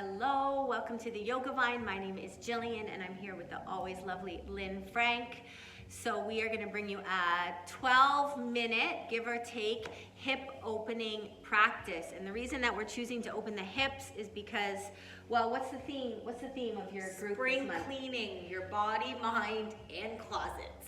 Hello, welcome to the Yoga Vine. My name is Jillian and I'm here with the always lovely Lynn Frank. So we are going to bring you a 12-minute, give or take, hip opening practice. And the reason that we're choosing to open the hips is because, well, what's the theme? What's the theme of your group Spring this month? cleaning your body, mind, and closets.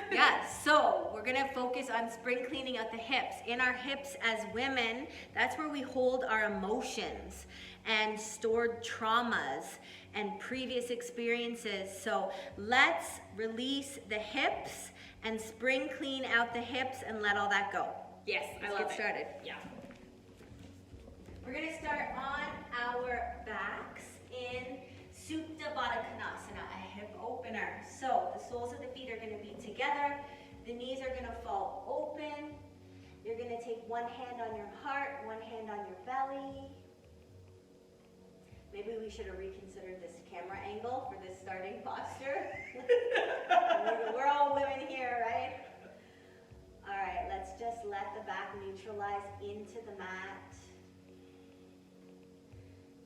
Yes, so we're going to focus on spring cleaning out the hips. In our hips as women, that's where we hold our emotions and stored traumas and previous experiences. So let's release the hips and spring clean out the hips and let all that go. Yes, Let's get started. Yeah. We're going to start on our backs in Supta Baddha Konasana, a hip opener. So the soles of the feet are going to be together. The knees are going to fall open. You're going to take one hand on your heart, one hand on your belly. Maybe we should have reconsidered this camera angle for this starting posture. We're all women here, right? All right, let's just let the back neutralize into the mat.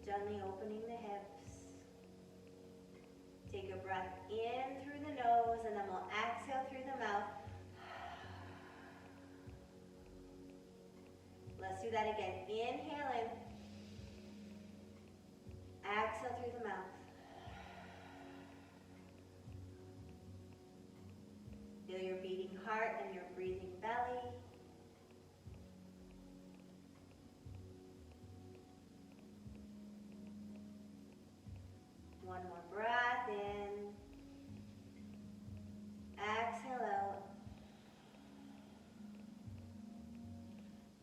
Gently opening the hips. Take a breath in through the nose and then we'll exhale through the mouth. Let's do that again. Inhale in. Exhale through the mouth. Feel your beating heart and your breathing belly. One more breath in. Exhale out.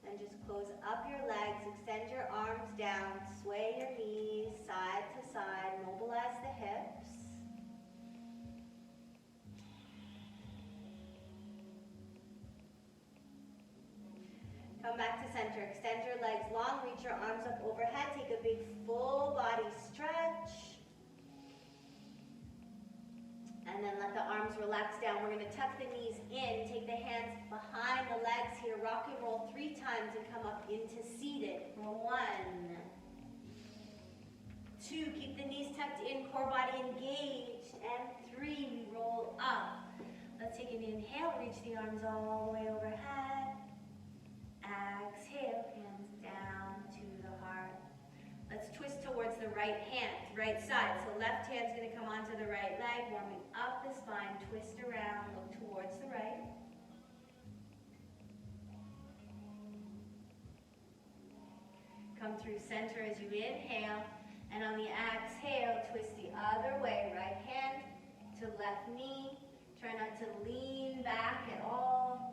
And just close up your legs, extend your arms down, sway your knees side to side, mobilize the hips. Come back to center, extend your legs long, reach your arms up overhead, take a big full body stretch. And then let the arms relax down. We're going to tuck the knees in, take the hands behind the legs here, rock and roll 3 times and come up into seated. 1, 2, keep the knees tucked in, core body engaged. And 3, we roll up. Let's take an inhale, reach the arms all the way overhead. Exhale, hands down to the heart. Let's twist towards the right hand, right side. So left hand's going to come onto the right leg, warming up the spine, twist around, look towards the right. Come through center as you inhale, and on the exhale, twist the other way, right hand to left knee. Try not to lean back at all.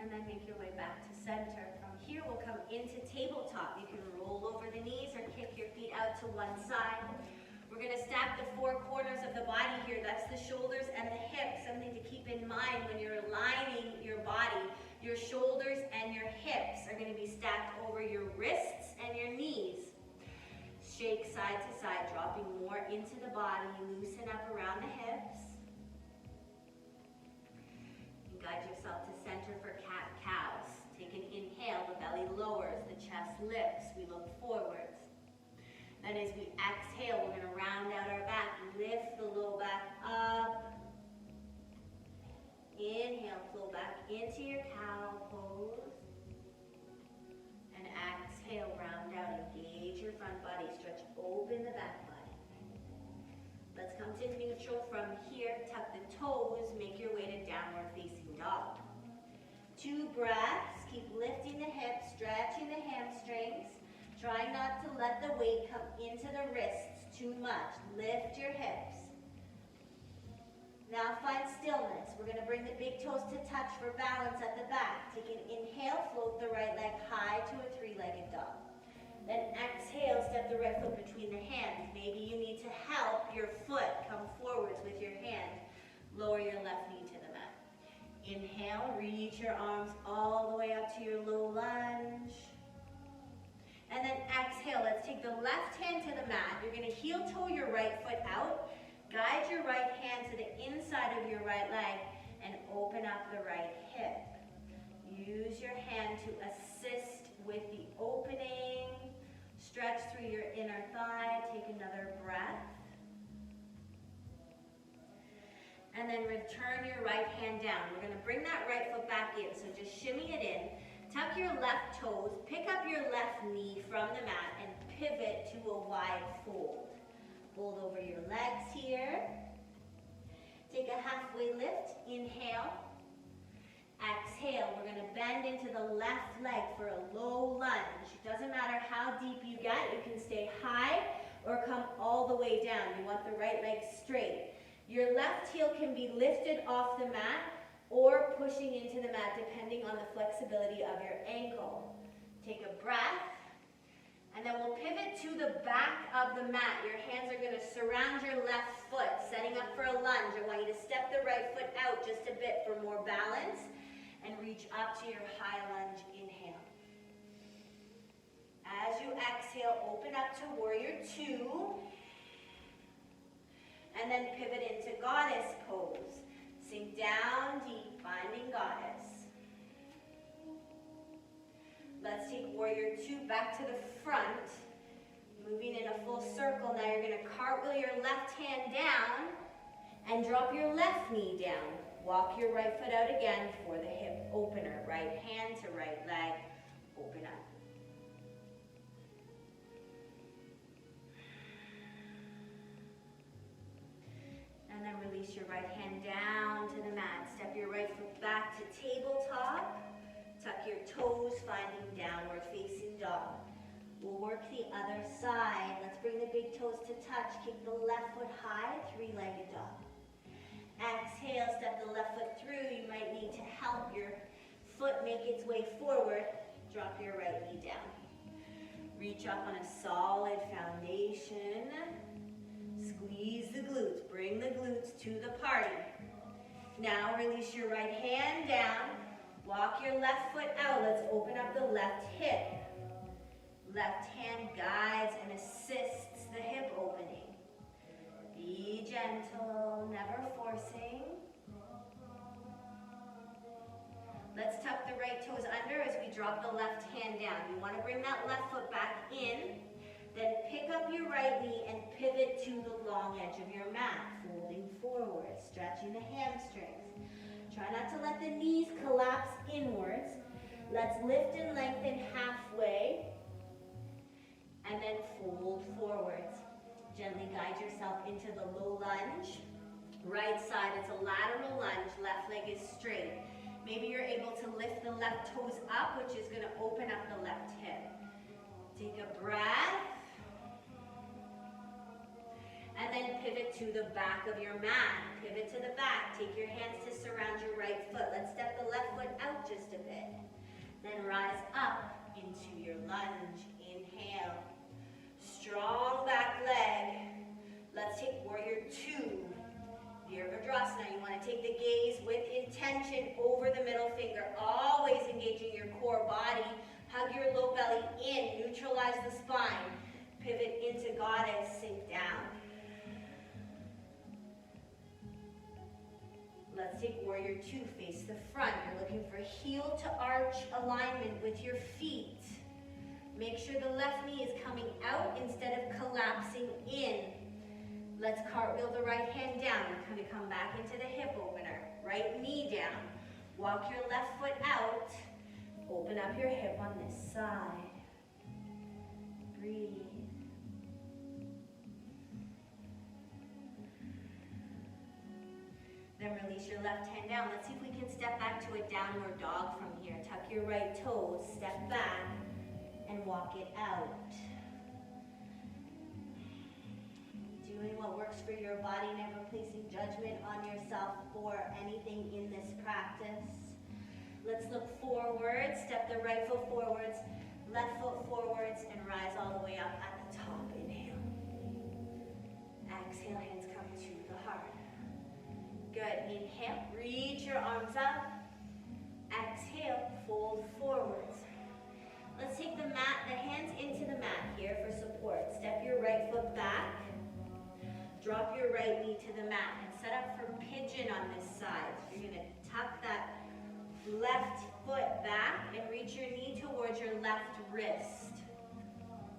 And then make your way back to center. From here, we'll come into tabletop. You can roll over the knees or kick your feet out to one side. We're going to stack the 4 corners of the body here. That's the shoulders and the hips. Something to keep in mind when you're aligning your body. Your shoulders and your hips are going to be stacked over your wrists and your knees. Shake side to side, dropping more into the body. Loosen up around the hips. And guide yourself to center for cat-cows. Take an inhale, the belly lowers, the chest lifts, we look forwards. Then as we exhale, we're going to round out our back, lift the low back up. Inhale, flow back into your cow pose. And exhale, round out, engage your front body, stretch open the back body. Let's come to neutral from here, tuck the toes, make your way to downward facing dog. 2 breaths, keep lifting the hips, stretching the hamstrings. Try not to let the weight come into the wrists too much. Lift your hips. Now find stillness. We're going to bring the big toes to touch for balance at the back. Take an inhale, float the right leg high to a 3-legged dog. Then exhale, step the right foot between the hands. Maybe you need to help your foot come forwards with your hand. Lower your left knee to the mat. Inhale, reach your arms all the way up to your low lunge. And then exhale, let's take the left hand to the mat. You're going to heel toe your right foot out. Guide your right hand to the inside of your right leg and open up the right hip. Use your hand to assist with the opening then return your right hand down. We're going to bring that right foot back in, so just shimmy it in. Tuck your left toes, pick up your left knee from the mat, and pivot to a wide fold. Fold over your legs here. Take a halfway lift, inhale. Exhale, we're going to bend into the left leg for a low lunge. It doesn't matter how deep you get, you can stay high or come all the way down. You want the right leg straight. Your left heel can be lifted off the mat or pushing into the mat depending on the flexibility of your ankle. Take a breath, and then we'll pivot to the back of the mat. Your hands are going to surround your left foot, setting up for a lunge. I want you to step the right foot out just a bit for more balance and reach up to your high lunge. Inhale. As you exhale, open up to warrior two. And then pivot into goddess pose. Sink down deep, finding goddess. Let's take warrior two back to the front. Moving in a full circle. Now you're going to cartwheel your left hand down and drop your left knee down. Walk your right foot out again for the hip opener. Right hand to right leg. Open up. And then release your right hand down to the mat. Step your right foot back to tabletop. Tuck your toes, finding downward facing dog. We'll work the other side. Let's bring the big toes to touch. Kick the left foot high, three-legged dog. Exhale, step the left foot through. You might need to help your foot make its way forward. Drop your right knee down. Reach up on a solid foundation. Squeeze the glutes. Bring the glutes to the party. Now release your right hand down. Walk your left foot out. Let's open up the left hip. Left hand guides and assists the hip opening. Be gentle, never forcing. Let's tuck the right toes under as we drop the left hand down. You want to bring that left foot back in. Then pick up your right knee and pivot to the long edge of your mat, folding forward, stretching the hamstrings. Try not to let the knees collapse inwards. Let's lift and lengthen halfway, and then fold forwards. Gently guide yourself into the low lunge. Right side, it's a lateral lunge. Left leg is straight. Maybe you're able to lift the left toes up, which is going to open up the left hip. Take a breath. And then pivot to the back of your mat. Pivot to the back. Take your hands to surround your right foot. Let's step the left foot out just a bit. Then rise up into your lunge. Inhale. Strong back leg. Let's take warrior two. Virabhadrasana. You want to take the gaze with intention over the middle finger. Always engaging your core body. Hug your low belly in. Neutralize the spine. Pivot into goddess. Sink down. Let's take warrior two, face the front. You're looking for heel to arch alignment with your feet. Make sure the left knee is coming out instead of collapsing in. Let's cartwheel the right hand down. We're going to come back into the hip opener. Right knee down. Walk your left foot out. Open up your hip on this side. Breathe. Then release your left hand down. Let's see if we can step back to a downward dog from here. Tuck your right toes, step back, and walk it out. Doing what works for your body, never placing judgment on yourself for anything in this practice. Let's look forward, step the right foot forwards, left foot forwards, and rise all the way up at the top. Inhale. Exhale, hands come to the heart. Good. Inhale, reach your arms up. Exhale, fold forwards. Let's take the hands into the mat here for support. Step your right foot back. Drop your right knee to the mat and set up for pigeon on this side. So you're going to tuck that left foot back and reach your knee towards your left wrist.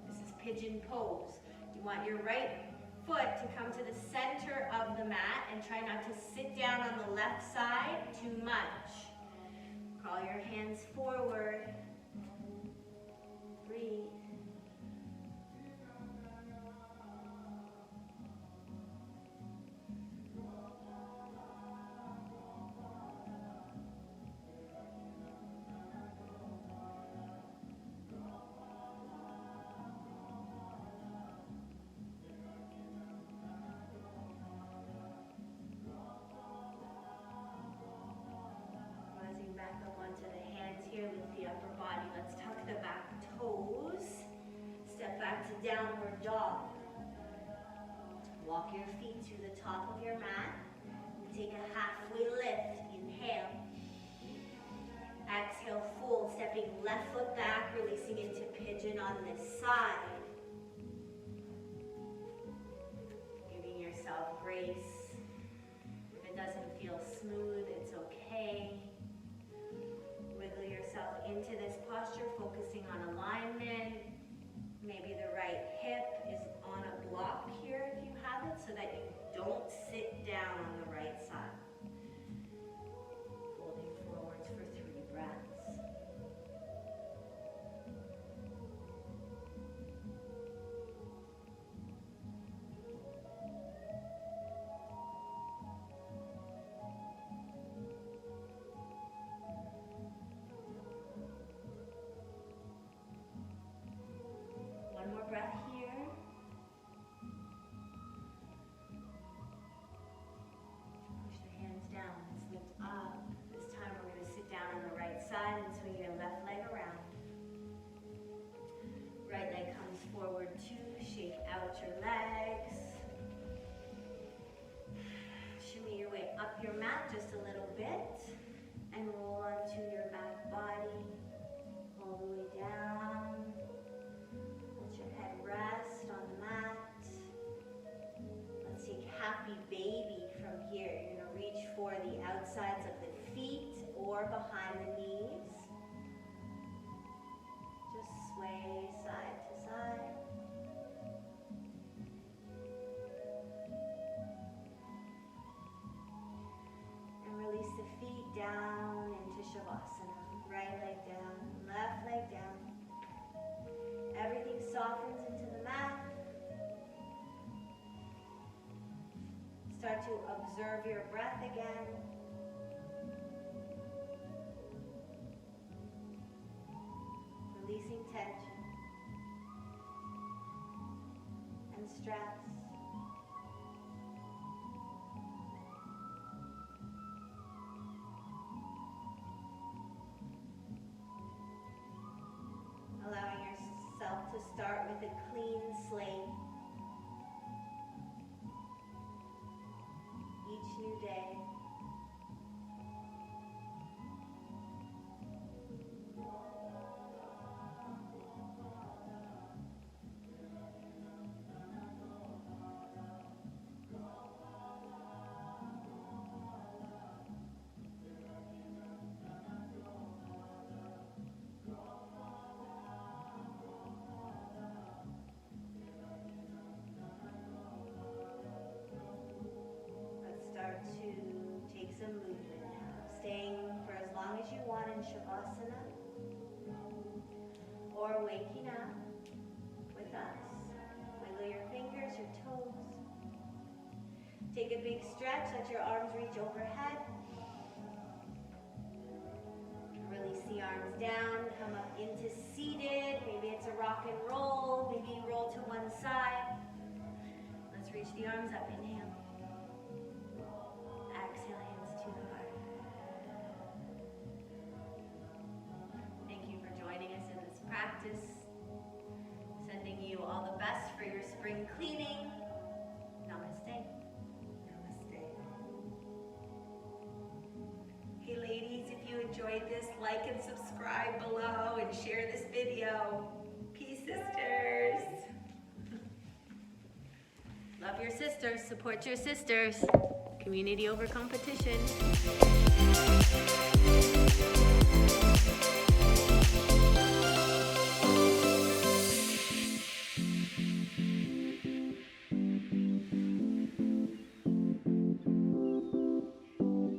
This is pigeon pose. You want your right foot to come to the center of the mat and try not to sit down on the left side too much. Crawl your hands forward. Breathe. Back up onto the hands here with the upper body. Let's tuck the back toes. Step back to downward dog. Walk your feet to the top of your mat. Take a halfway lift. Inhale. Exhale, fold. Stepping left foot back, releasing into pigeon on this side. Giving yourself grace. If it doesn't feel smooth, it's okay. Wiggle yourself into this posture, focusing on alignment. Maybe the right hip is on a block here if you have it, so that you don't sit down on the right side. Folding forwards for 3 breaths. One more breath here. Push the hands down. Let's lift up. This time we're going to sit down on the right side and swing your left leg around. Right leg comes forward too. Shake out your legs. Shimmy your way up your mat just a little bit. And roll onto your back body. All the way down. Rest on the mat. Let's take happy baby from here. You're going to reach for the outsides of the feet or behind the knees. Just sway side to side. And release the feet down into Shavasana. Right leg down, left leg down. Everything softens into the mat. Start to observe your breath again. Releasing tension and stress. Allowing yourself to start with a clean slate. Each new day. Start to take some movement now, staying for as long as you want in Shavasana, or waking up with us. Wiggle your fingers, your toes. Take a big stretch, let your arms reach overhead. Release the arms down, come up into seated. Maybe it's a rock and roll, maybe you roll to one side. Let's reach the arms up, inhale. Exhale, hands to the heart. Thank you for joining us in this practice. Sending you all the best for your spring cleaning. Namaste. Namaste. Hey ladies, if you enjoyed this, like and subscribe below and share this video. Peace, sisters. Love your sisters, support your sisters. Community over competition.